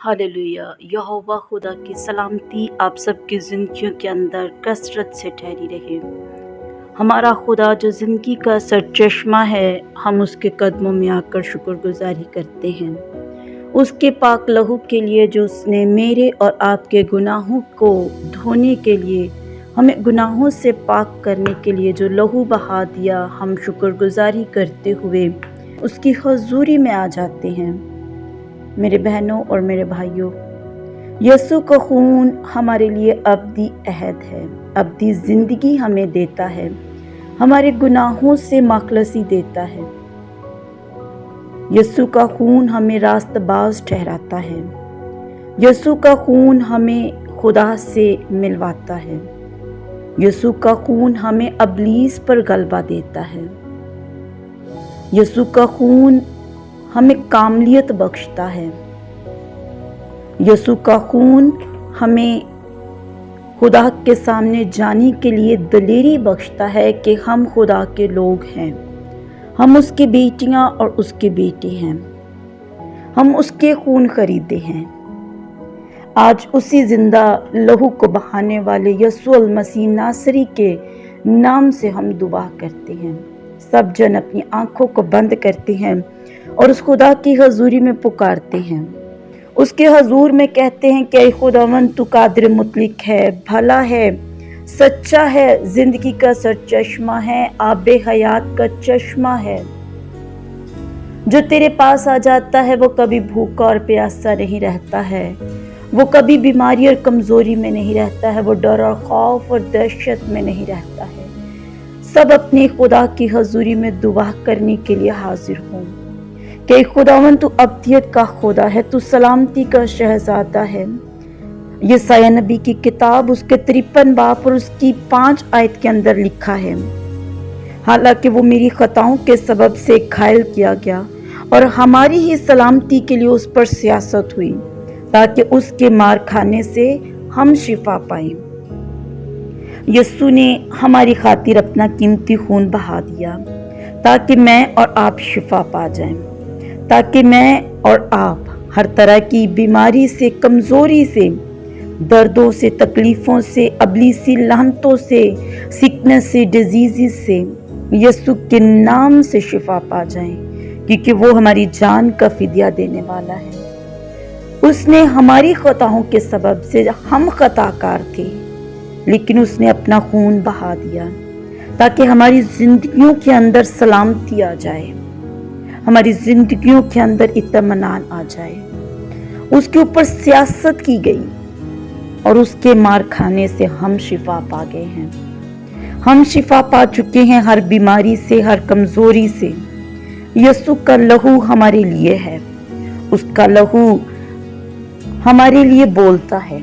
Hallelujah. यहोवा खुदा की सलामती आप सबकी ज़िंदगियों के अंदर कसरत से ठहरी रहे। हमारा खुदा जो ज़िंदगी का सरचश्मा है, हम उसके कदमों में आकर शुक्रगुजारी करते हैं। उसके पाक लहू के लिए जो उसने मेरे और आपके गुनाहों को धोने के लिए, हमें गुनाहों से पाक करने के लिए जो लहू बहा दिया, हम शुक्रगुजारी करते हुए उसकी हुज़ूरी में आ जाते हैं। मेरे बहनों और मेरे भाइयों, यीशु का खून हमारे लिए अब्दी अहद है, अब्दी ज़िंदगी हमें देता है, हमारे गुनाहों से माखलसी देता है। यीशु का खून हमें रास्तबाज ठहराता है। यीशु का खून हमें खुदा से मिलवाता है। यीशु का खून हमें अबलीस पर गलबा देता है। यीशु का खून हमें कामलियत बख्शता है। यीशु का खून हमें खुदा के सामने जाने के लिए दलेरी बख्शता है कि हम खुदा के लोग हैं, हम उसकी बेटियां और उसके बेटे हैं, हम उसके खून खरीदे हैं। आज उसी जिंदा लहू को बहाने वाले यीशु मसीह नासरी के नाम से हम दुआ करते हैं। सब जन अपनी आंखों को बंद करते हैं और उस खुदा की हजूरी में पुकारते हैं। उसके हजूर में कहते हैं कि ऐ खुदावंद तू कादिर मुतलिक है, भला है, सच्चा है, जिंदगी का सरचश्मा है, आबे हयात का चश्मा है। जो तेरे पास आ जाता है वो कभी भूखा और प्यासा नहीं रहता है, वो कभी बीमारी और कमजोरी में नहीं रहता है, वो डर और खौफ और दहशत में नहीं रहता है। सब अपने खुदा की हजूरी में दुआ करने के लिए हाजिर हों कि खुदावंद तू अब्दियत का खुदा है, तू सलामती का शहजादा है। यसाया नबी की किताब उसके 53 बाब और उसकी 5 आयत के अंदर लिखा है, हालांकि वो मेरी खताओं के सबब से घायल किया गया और हमारी ही सलामती के लिए उस पर सियासत हुई, ताकि उसके मार खाने से हम शिफा पाएं। यीशु ने हमारी खातिर अपना कीमती खून बहा दिया ताकि मैं और आप शिफा पा जाएं, ताकि मैं और आप हर तरह की बीमारी से, कमजोरी से, दर्दों से, तकलीफों से, अबलीसी लानतों से, सिकनेस से, डिजीज़ से यीशु के नाम से शिफा पा जाएं, क्योंकि वो हमारी जान का फिदिया देने वाला है। उसने हमारी खताओं के सबब से, हम खताकार थे, लेकिन उसने अपना खून बहा दिया ताकि हमारी जिंदगियों के अंदर सलामती आ जाए, हमारी जिंदगियों के अंदर इत्मीनान आ जाए। उसके ऊपर सियासत की गई और उसके मार खाने से हम शिफा पा गए हैं। हम शिफा पा चुके हैं हर बीमारी से, हर कमजोरी से। यीशु का लहू हमारे लिए है, उसका लहू हमारे लिए बोलता है।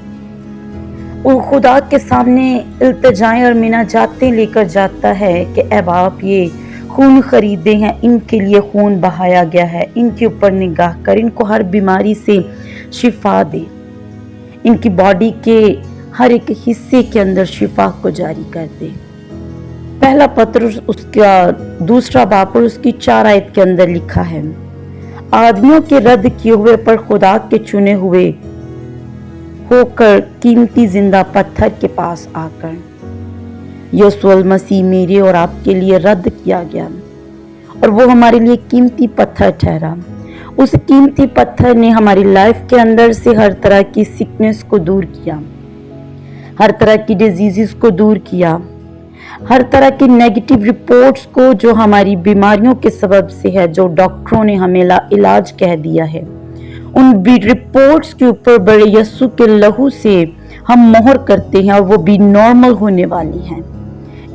वो खुदा के सामने इल्तिजाएं और मिनाजातें लेकर जाता है कि ऐ बाप, ये खून खरीदे हैं, इनके लिए खून बहाया गया है, इनके ऊपर निगाह कर, इनको हर बीमारी से शिफा दे, इनकी बॉडी के हर एक हिस्से के अंदर शिफा को जारी कर दे। पहला पत्र उसका 2 बाब और उसकी 4 आयत के अंदर लिखा है, आदमियों के रद्द किए हुए पर खुदा के चुने हुए होकर कीमती जिंदा पत्थर के पास आकर यीशु मसीह मेरे और आपके लिए रद्द किया गया और वो हमारे लिए कीमती पत्थर ठहरा। उस कीमती पत्थर ने हमारी लाइफ के अंदर से हर तरह की सिकनेस को दूर किया, हर तरह की डिजीजेस को दूर किया, हर तरह की नेगेटिव रिपोर्ट्स को जो हमारी बीमारियों के सबब से है, जो डॉक्टरों ने हमें इलाज कह दिया है, उन रिपोर्ट्स के ऊपर बड़े यीशु के लहू से हम मोहर करते हैं और वो भी नॉर्मल होने वाली हैं।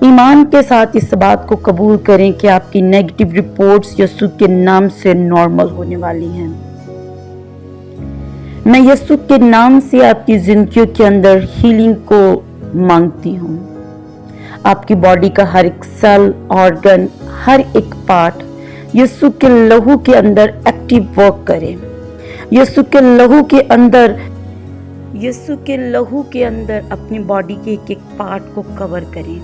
ईमान के साथ इस बात को कबूल करें कि आपकी नेगेटिव रिपोर्ट्स यीशु के नाम से नॉर्मल होने वाली हैं। मैं यीशु के नाम से आपकी जिंदगियों के अंदर हीलिंग को मांगती हूँ। आपकी बॉडी का हर एक सेल, ऑर्गन, हर एक पार्ट यीशु के लहू के अंदर एक्टिव वर्क करे। यीशु के लहू के अंदर अपनी बॉडी के एक एक पार्ट को कवर करें,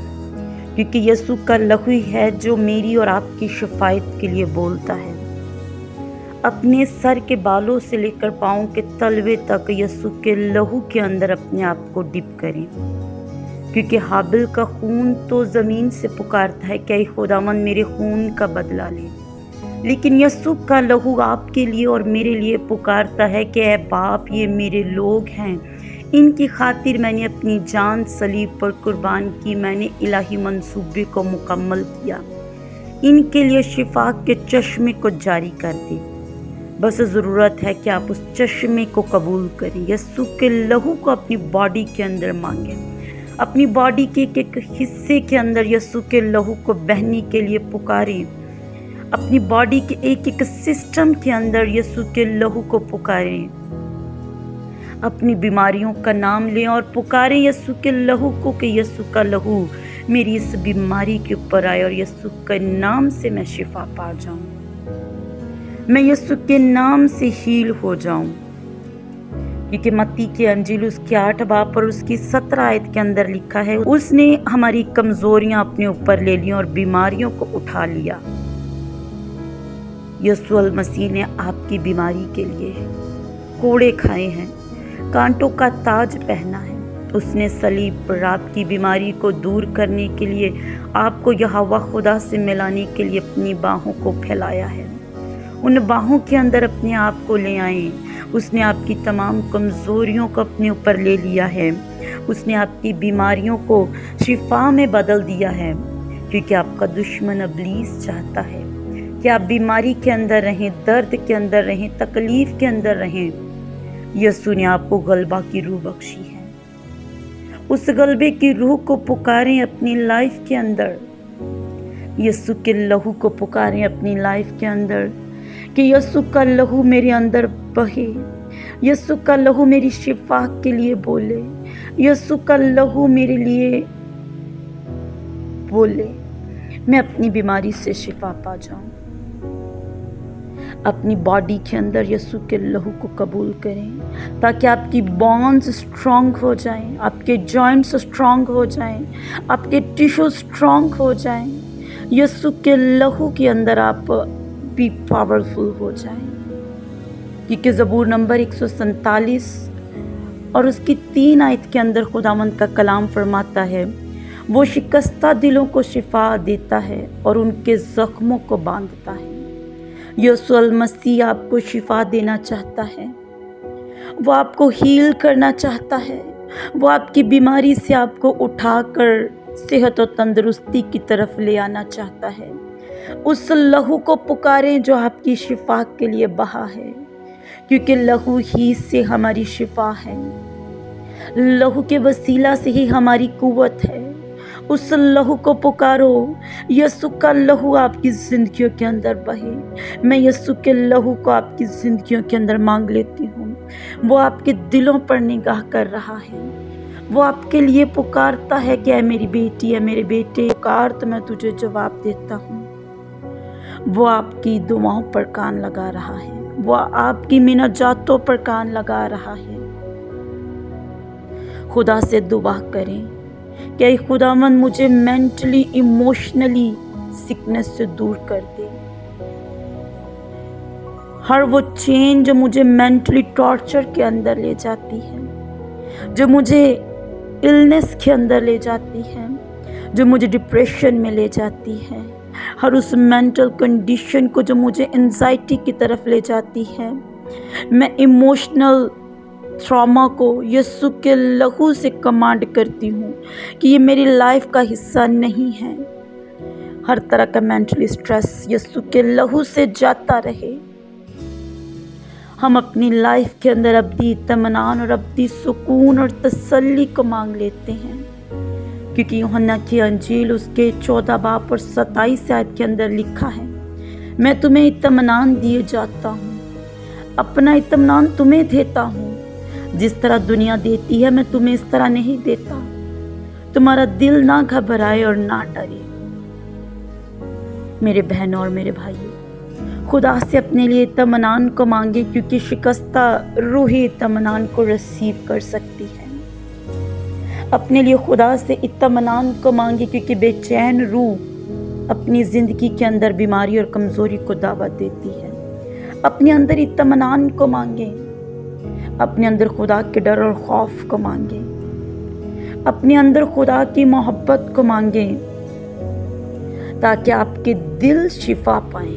क्योंकि यीशु का लहू है जो मेरी और आपकी शिफायत के लिए बोलता है। अपने सर के बालों से लेकर पाँव के तलवे तक यीशु के लहू के अंदर अपने आप को डिप करें, क्योंकि हाबिल का खून तो ज़मीन से पुकारता है, क्या खुदावन मेरे खून का बदला ले, लेकिन यीशु का लहू आपके लिए और मेरे लिए पुकारता है कि ऐ बाप, ये मेरे लोग हैं, इनकी खातिर मैंने अपनी जान सलीब पर कुर्बान की, मैंने इलाही मंसूबे को मुकम्मल किया, इनके लिए शिफा के चश्मे को जारी कर दे। बस ज़रूरत है कि आप उस चश्मे को कबूल करें, यीशु के लहू को अपनी बॉडी के अंदर मांगें, अपनी बॉडी के एक हिस्से के अंदर यीशु के लहू को बहने के लिए पुकारें, अपनी बॉडी के एक एक सिस्टम के अंदर यीशु के लहू को पुकारें, अपनी बीमारियों का नाम लें और पुकारें यीशु के लहू को कि यीशु का लहू मेरी इस बीमारी के ऊपर आए और यीशु के नाम से मैं शिफा पा जाऊं, मैं यीशु के नाम से हील हो जाऊं। क्योंकि मत्ती के अंजील उसके 8 बाब और उसकी 17 आयत के अंदर लिखा है, उसने हमारी कमजोरियां अपने ऊपर ले ली और बीमारियों को उठा लिया। यीशु मसीह ने आपकी बीमारी के लिए कोड़े खाए हैं, कांटों का ताज पहना है, उसने सलीब पर आपकी बीमारी को दूर करने के लिए आपको यहोवा खुदा से मिलाने के लिए अपनी बाहों को फैलाया है। उन बाहों के अंदर अपने आप को ले आए, उसने आपकी तमाम कमज़ोरियों को अपने ऊपर ले लिया है, उसने आपकी बीमारियों को शिफा में बदल दिया है, क्योंकि आपका दुश्मन इब्लीस चाहता है कि आप बीमारी के अंदर रहें, दर्द के अंदर रहें, तकलीफ़ के अंदर रहें। यीशु ने आपको गलबा की रूह बख्शी है, उस गलबे की रूह को पुकारें अपनी लाइफ के अंदर, यीशु के लहू को पुकारें अपनी लाइफ के अंदर कि यीशु का लहू मेरे अंदर बहे, यीशु का लहू मेरी शिफा के लिए बोले, यीशु का लहू मेरे लिए बोले, मैं अपनी बीमारी से शिफा पा जाऊं। अपनी बॉडी के अंदर यीशु के लहू को कबूल करें ताकि आपकी बोन्स स्ट्रॉन्ग हो जाएं, आपके जॉइंट्स स्ट्रॉन्ग हो जाएं, आपके टिश्यू स्ट्रॉन्ग हो जाएं। यीशु के लहू के अंदर आप भी पावरफुल हो जाएं, क्योंकि ज़बूर नंबर 147 और उसकी 3 आयत के अंदर खुदावंद का कलाम फरमाता है, वो शिकस्ता दिलों को शिफा देता है और उनके ज़ख्मों को बांधता है। यीशु मसीह आपको शिफा देना चाहता है, वो आपको हील करना चाहता है, वो आपकी बीमारी से आपको उठाकर सेहत और तंदुरुस्ती की तरफ ले आना चाहता है। उस लहू को पुकारें जो आपकी शिफा के लिए बहा है, क्योंकि लहू ही से हमारी शिफा है, लहू के वसीला से ही हमारी कुव्वत है। उस लहू को पुकारो, यीशु का लहू आपकी ज़िंदगियों के अंदर बहे। मैं यीशु के लहू को आपकी ज़िंदगियों के अंदर मांग लेती हूँ। वो आपके दिलों पर निगाह कर रहा है, वो आपके लिए पुकारता है कि ऐ मेरी बेटी है, मेरे बेटे, पुकार तो मैं तुझे जवाब देता हूँ। वो आपकी दुआओं पर कान लगा रहा है, वो आपकी मिन्नतों पर कान लगा रहा है। खुदा से दुआ करें कि खुदावन मुझे मेंटली इमोशनली सिकनेस से दूर कर दे, हर वो चेन जो मुझे मेंटली टॉर्चर के अंदर ले जाती है, जो मुझे इलनेस के अंदर ले जाती है, जो मुझे डिप्रेशन में ले जाती है, हर उस मेंटल कंडीशन को जो मुझे एंजाइटी की तरफ ले जाती है, मैं इमोशनल ट्रॉमा को यीशु के लहू से कमांड करती हूँ कि ये मेरी लाइफ का हिस्सा नहीं है। हर तरह का मेंटली स्ट्रेस यीशु के लहू से जाता रहे। हम अपनी लाइफ के अंदर अब्दी इत्मीनान और अब्दी सुकून और तसल्ली को मांग लेते हैं, क्योंकि यूहन्ना की अंजील उसके 14 बाब और 27 आयत के अंदर लिखा है, मैं तुम्हें इत्मीनान दिए जाता हूँ, अपना इत्मीनान तुम्हें देता हूँ, जिस तरह दुनिया देती है मैं तुम्हें इस तरह नहीं देता। तुम्हारा दिल ना घबराए और ना डरे। मेरे बहनों और मेरे भाइयों, खुदा से अपने लिए इत्मीनान को मांगे, क्योंकि शिकस्ता रूह ही इत्मीनान को रिसीव कर सकती है। अपने लिए खुदा से इत्मीनान को मांगे, क्योंकि बेचैन रूह अपनी ज़िंदगी के अंदर बीमारी और कमज़ोरी को दावत देती है। अपने अंदर इत्मीनान को मांगे, अपने अंदर खुदा के डर और खौफ को मांगे, अपने अंदर खुदा की मोहब्बत को मांगे, ताकि आपके दिल शिफा पाए,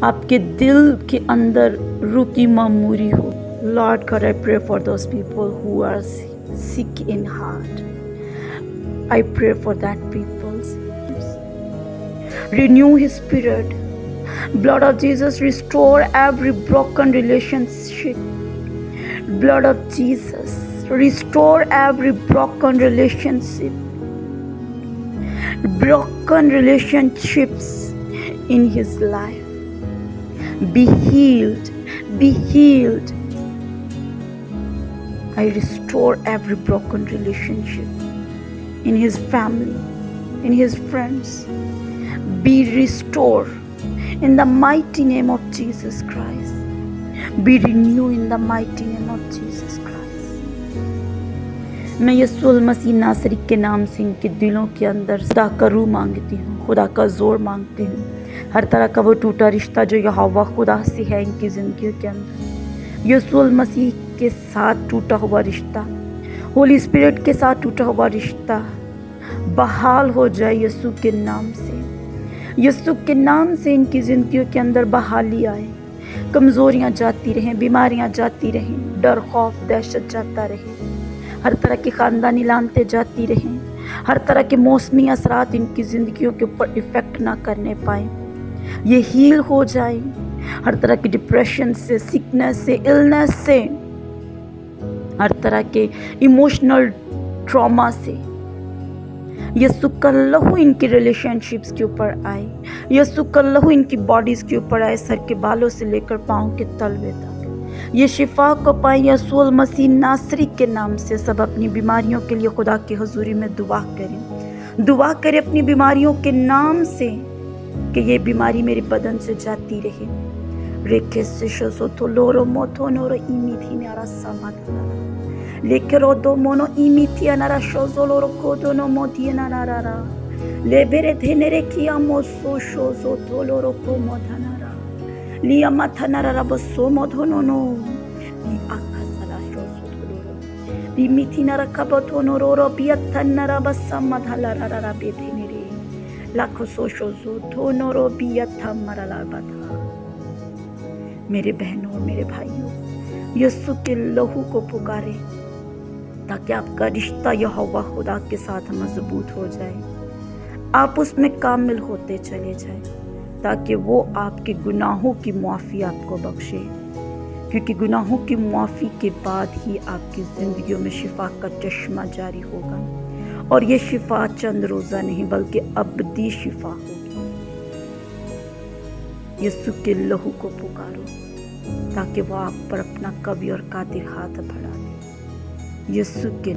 आपके दिल के अंदर रूह की मामूरी हो। Lord God, I pray for those people who are sick in heart. I pray for that people. Renew his spirit. Blood of Jesus, restore every broken relationship. Blood of Jesus, restore every broken relationship. Broken relationships in his life. Be healed. Be healed. I restore every broken relationship in his family, in his friends. Be restored in the mighty name of Jesus Christ. Be renewed in the mighty name of Jesus Christ. मैं यीशु मसीह नासरी के नाम से इनके दिलों के अंदर खुदा का रूह मांगती हूँ, खुदा का जोर मांगती हूँ। हर तरह का वो टूटा रिश्ता जो यहोवा खुदा से है इनकी ज़िंदगी के अंदर, यीशु मसीह के साथ टूटा हुआ रिश्ता, होली स्पिरिट के साथ टूटा हुआ रिश्ता बहाल हो जाए यीशु के नाम से। यीशु के नाम से इनकी ज़िंदगियों के अंदर बहाली आए, कमज़ोरियाँ जाती रहें, बीमारियाँ जाती रहें, डर खौफ दहशत जाता रहे, हर तरह की ख़ानदानी लानतें जाती रहें, हर तरह के मौसमी असरात इनकी ज़िंदगियों के ऊपर इफ़ेक्ट ना करने पाए, ये हील हो जाए हर तरह की डिप्रेशन से, सिकनेस से, इलनेस से, हर तरह के इमोशनल ट्रॉमा से। यीशु का लहू इनकी रिलेशनशिप्स के ऊपर आए, यीशु का लहू इनकी बॉडीज़ के ऊपर आए, सर के बालों से लेकर पाँव के तलवे तक ये शिफा को पाए। यीशु मसीह नासरी के नाम से सब अपनी बीमारियों के लिए खुदा की हुजूरी में दुआ करें अपनी बीमारियों के नाम से कि ये बीमारी मेरे बदन से जाती रहे। रेखे से शोसो लोरो मोथो नोरो इमिथी नारा समाधना लेके रोदो मोनो इमिथी नारा शोजो लोरो कोदो नो मोदी नारा लेबेरे धेनेरे किया मोसो शोजो तो लोरो को मोधनारा लिया माथनारा बसो मोधनो नो बी आकासला शोजो तो लोरो बी मिथी नारा कबतो नो रोरो बियतनारा बसम मधलारा बेधेनेरे लाखों सोशो जो धोनोरो बियथा मरला बता। मेरे बहनों और मेरे भाइयों, यीशु के लहू को पुकारे ताकि आपका रिश्ता यहोवा खुदा के साथ मजबूत हो जाए, आप उसमें कामिल होते चले जाए, ताकि वो आपके गुनाहों की मुआफ़ी आपको बख्शे, क्योंकि गुनाहों की मुआफ़ी के बाद ही आपकी ज़िंदगियों में शिफा का चश्मा जारी होगा, और ये शिफा चंद रोज़ा नहीं बल्कि अबदी शिफा होगी। यीशु के लहू को पुकारो ताकि वो आप पर अपना कवी और कातिल हाथ बढ़ा दे। यीशु के